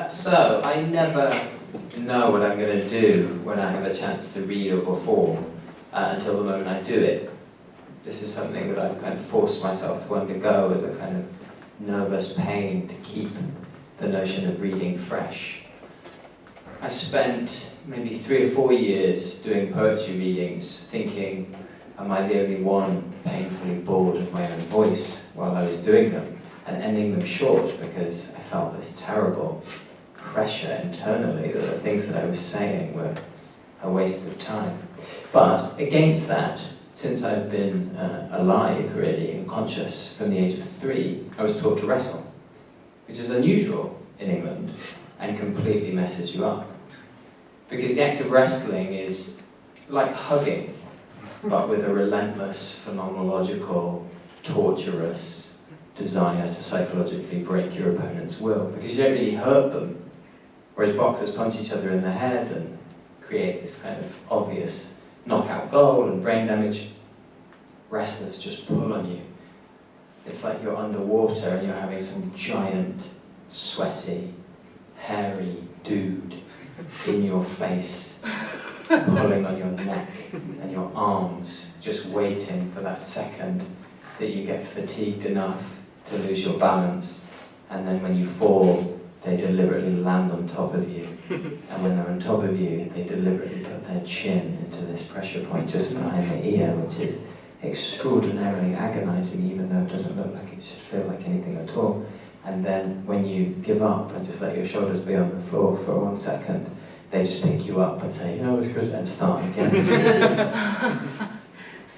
So, I never know what I'm going to do when I have a chance to read or perform until the moment I do it. This is something that I've kind of forced myself to undergo as a kind of nervous pain to keep the notion of reading fresh. I spent maybe 3 or 4 years doing poetry readings, thinking, am I the only one painfully bored of my own voice while I was doing them, and ending them short because I felt this terrible pressure internally that the things that I was saying were a waste of time. But against that, since I've been alive, really, and conscious from the age of 3, I was taught to wrestle, which is unusual in England and completely messes you up. Because the act of wrestling is like hugging, but with a relentless, phenomenological, torturous desire to psychologically break your opponent's will, because you don't really hurt them, whereas boxers punch each other in the head and create this kind of obvious knockout goal and brain damage. Wrestlers just pull on you. It's like you're underwater and you're having some giant, sweaty, hairy dude in your face, pulling on your neck and your arms, just waiting for that second that you get fatigued enough to lose your balance, and then when you fall, they deliberately land on top of you, and when they're on top of you, they deliberately put their chin into this pressure point just behind the ear, which is extraordinarily agonizing, even though it doesn't look like it should feel like anything at all. And then when you give up and just let your shoulders be on the floor for 1 second, they just pick you up and say, "Yeah, it was good," and start again.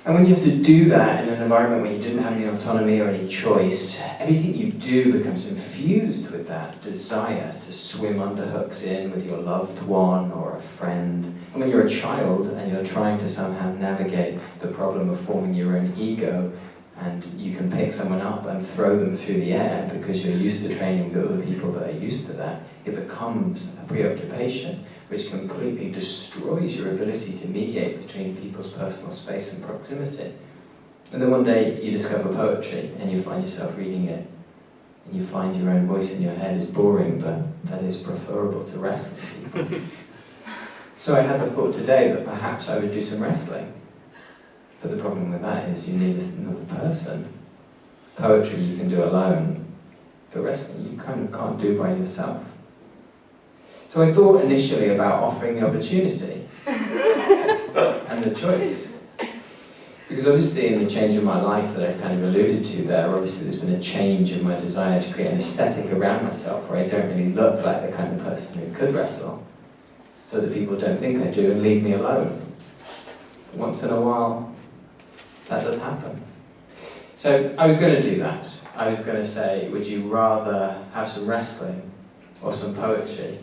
And when you have to do that in an environment where you didn't have any autonomy or any choice, everything you do becomes infused with that desire to swim underhooks in with your loved one or a friend. And when you're a child and you're trying to somehow navigate the problem of forming your own ego, and you can pick someone up and throw them through the air because you're used to training with other people that are used to that, it becomes a preoccupation which completely destroys your ability to mediate between people's personal space and proximity. And then one day you discover poetry and you find yourself reading it, and you find your own voice in your head is boring, but that is preferable to wrestling people. So I had the thought today that perhaps I would do some wrestling. But the problem with that is you need another person. Poetry you can do alone, but wrestling you kind of can't do by yourself. So I thought initially about offering the opportunity and the choice. Because obviously in the change of my life that I've kind of alluded to there, obviously there's been a change in my desire to create an aesthetic around myself where I don't really look like the kind of person who could wrestle, so that people don't think I do and leave me alone. Once in a while, that does happen. So I was going to do that. I was going to say, would you rather have some wrestling or some poetry?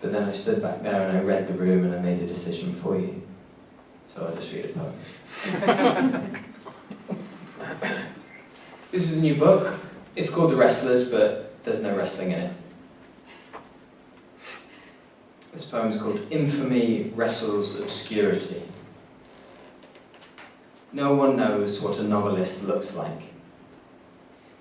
But then I stood back there and I read the room and I made a decision for you. So I'll just read a poem. This is a new book. It's called The Wrestlers, but there's no wrestling in it. This poem is called Infamy Wrestles Obscurity. No one knows what a novelist looks like,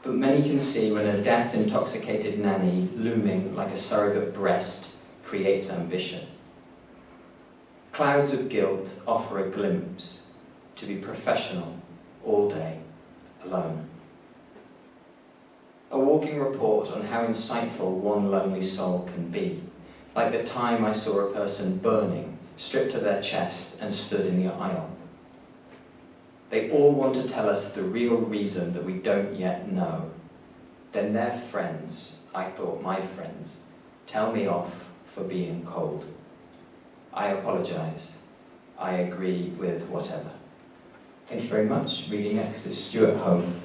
but many can see when a death-intoxicated nanny looming like a surrogate breast creates ambition. Clouds of guilt offer a glimpse to be professional all day, alone. A walking report on how insightful one lonely soul can be, like the time I saw a person burning, stripped to their chest and stood in the aisle. They all want to tell us the real reason that we don't yet know. Then their friends, I thought my friends, tell me off for being cold. I apologize. I agree with whatever. Thank you very much. Reading next is Stuart Home.